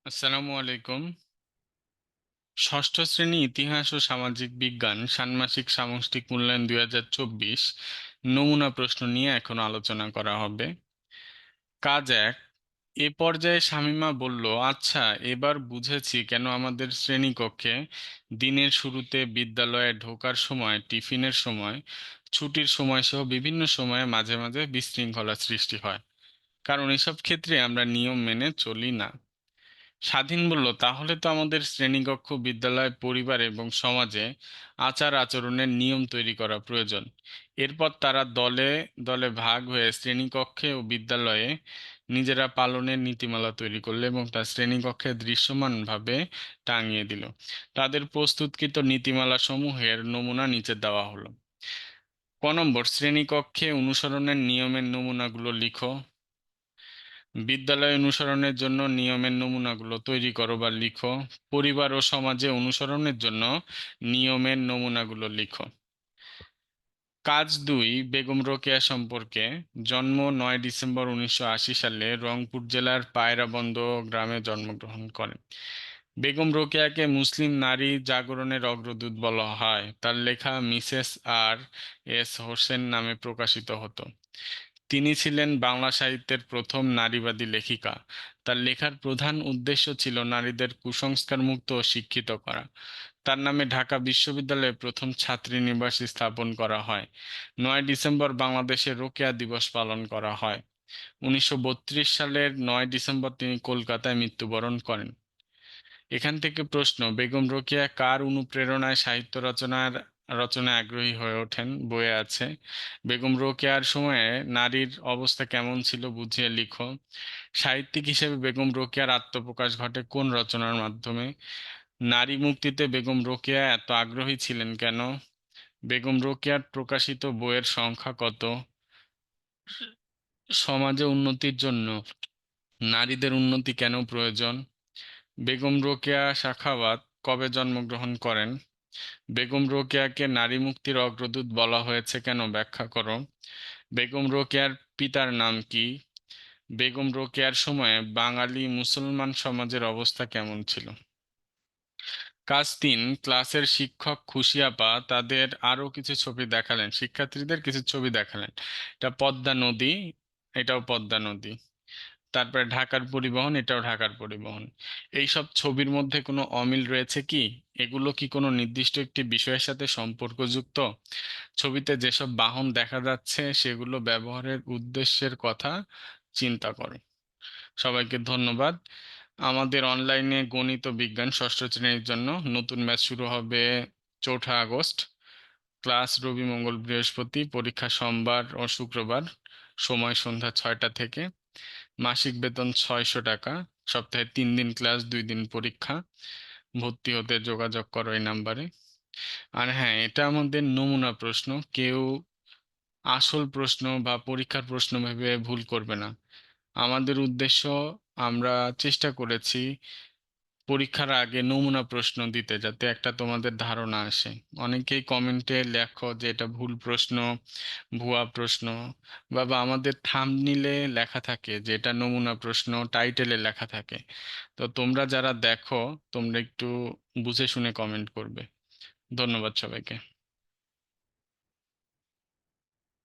আসসালামু আলাইকুম। ষষ্ঠ শ্রেণী ইতিহাস ও সামাজিক বিজ্ঞান ষান্মাসিক সামষ্টিক মূল্যায়ন 2024 নমুনা প্রশ্ন নিয়ে এখন আলোচনা করা হবে। কাজ 1। এ পর্যায়ে শামীমা বলল, আচ্ছা, এবার বুঝেছি কেন আমাদের শ্রেণীকক্ষে দিনের শুরুতে, বিদ্যালয়ে ঢোকার সময়, টিফিনের সময়, ছুটির সময় সহ বিভিন্ন সময়ে মাঝে মাঝে বিশৃঙ্খলা সৃষ্টি হয়। কারণ এসব ক্ষেত্রে আমরা নিয়ম মেনে চলি না। স্বাধীন বলল, তাহলে তো আমাদের শ্রেণীকক্ষ, বিদ্যালয়, পরিবার এবং সমাজে আচার আচরণের নিয়ম তৈরি করা প্রয়োজন। এরপর তারা দলে দলে ভাগ হয়ে শ্রেণীকক্ষে ও বিদ্যালয়ে নিজেরা পালনের নীতিমালা তৈরি করলো এবং তা শ্রেণীকক্ষে দৃশ্যমানভাবে টাঙিয়ে দিল। তাদের প্রস্তুতকৃত নীতিমালা সমূহের নমুনা নিচে দেওয়া হলো। ক নম্বর, শ্রেণীকক্ষে অনুসরণের নিয়মের নমুনাগুলো লিখো। বিদ্যালয় অনুসরণের জন্য নিয়মের নমুনাগুলো তৈরি করো বা লিখো। পরিবার ও সমাজে অনুসরণের জন্য নিয়মের নমুনাগুলো লিখো। কাজ 2, বেগম রোকেয়া সম্পর্কে। জন্ম 9 ডিসেম্বর 1980 সালে রংপুর জেলার পায়রাবন্দ গ্রামে জন্মগ্রহণ করেন। বেগম রোকেয়াকে মুসলিম নারী জাগরণের অগ্রদূত বলা হয়। তার লেখা মিসেস আর এস হোসেন নামে প্রকাশিত হতো। তিনি ছিলেন বাংলা সাহিত্যের প্রথম নারীবাদী লেখিকা। তার লেখার প্রধান উদ্দেশ্য ছিল নারীদের কুসংস্কার মুক্ত ও শিক্ষিত করা। তার নামে ঢাকা বিশ্ববিদ্যালয়ে প্রথম ছাত্রীনিবাস স্থাপন করা হয়। 9 ডিসেম্বর বাংলাদেশে রোকেয়া দিবস পালন করা হয়। 1932 সালের 9 ডিসেম্বর তিনি কলকাতায় মৃত্যুবরণ করেন। এখান থেকে প্রশ্ন, বেগম রোকেয়া কার অনুপ্রেরণায় সাহিত্য রচনায় আগ্রহী হয়ে ওঠেন? বইয়ে আছে। বেগম রোকেয়ার সময়ে নারীর অবস্থা কেমন ছিল বুঝিয়ে লিখো। সাহিত্যিক হিসেবে বেগম রোকেয়ার আত্মপ্রকাশ ঘটে কোন রচনার মাধ্যমে? নারী মুক্তিতে বেগম রোকেয়া এত আগ্রহী ছিলেন কেন? বেগম রোকেয়ার প্রকাশিত বইয়ের সংখ্যা কত? সমাজে উন্নতির জন্য নারীদের উন্নতি কেন প্রয়োজন? বেগম রোকেয়া সাখাওয়াত কবে জন্মগ্রহণ করেন? বেগম রোকেয়াকে নারী মুক্তির অগ্রদূত বলা হয়েছে কেন ব্যাখ্যা করো। বেগম রোকেয়ার পিতার নাম কি? বেগম রোকেয়ার সময়ে বাঙালি মুসলমান সমাজের অবস্থা কেমন ছিল? কাজ 3, ক্লাসের শিক্ষক খুশি আপা তাদের আরো কিছু ছবি দেখালেন, শিক্ষার্থীদের কিছু ছবি দেখালেন। এটা পদ্মা নদী, এটাও পদ্মা নদী। তারপরে ঢাকার পরিবহন, এটাও ঢাকার পরিবহন। এই সব ছবির মধ্যে কোনো অমিল রয়েছে কি? এগুলো কি কোনো নির্দিষ্ট একটি বিষয়ের সাথে সম্পর্কযুক্ত? ছবিতে যেসব বাহন দেখা যাচ্ছে সেগুলো ব্যবহারের উদ্দেশ্যের কথা চিন্তা করো। সবাইকে ধন্যবাদ। আমাদের অনলাইনে গণিত ও বিজ্ঞান ষষ্ঠ শ্রেণীর জন্য নতুন ব্যাচ শুরু হবে 4 আগস্ট। ক্লাস রবি, মঙ্গল, বৃহস্পতি। পরীক্ষা সোমবার ও শুক্রবার। সময় সন্ধ্যা 6টা থেকে। মাসিক বেতন 600 টাকা। সপ্তাহে 3 দিন ক্লাস, 2 দিন পরীক্ষা। ভর্তি হতে যোগাযোগ করো এই নাম্বারে। আর হ্যাঁ, এটা আমাদের নমুনা প্রশ্ন, কেউ আসল প্রশ্ন বা পরীক্ষার প্রশ্ন ভেবে ভুল করবে না। আমাদের উদ্দেশ্য, আমরা চেষ্টা করেছি পরীক্ষার আগে নমুনা প্রশ্ন দিতে, যাতে একটা তোমাদের ধারণা আসে। অনেকেই কমেন্টে লেখো যে এটা ভুল প্রশ্ন, ভুয়া প্রশ্ন, বা আমাদের থাম্বনেইলে লেখা থাকে যে এটা নমুনা প্রশ্ন, টাইটেলে লেখা থাকে। তো তোমরা যারা দেখো, তোমরা একটু বুঝে শুনে কমেন্ট করবে। ধন্যবাদ সবাইকে।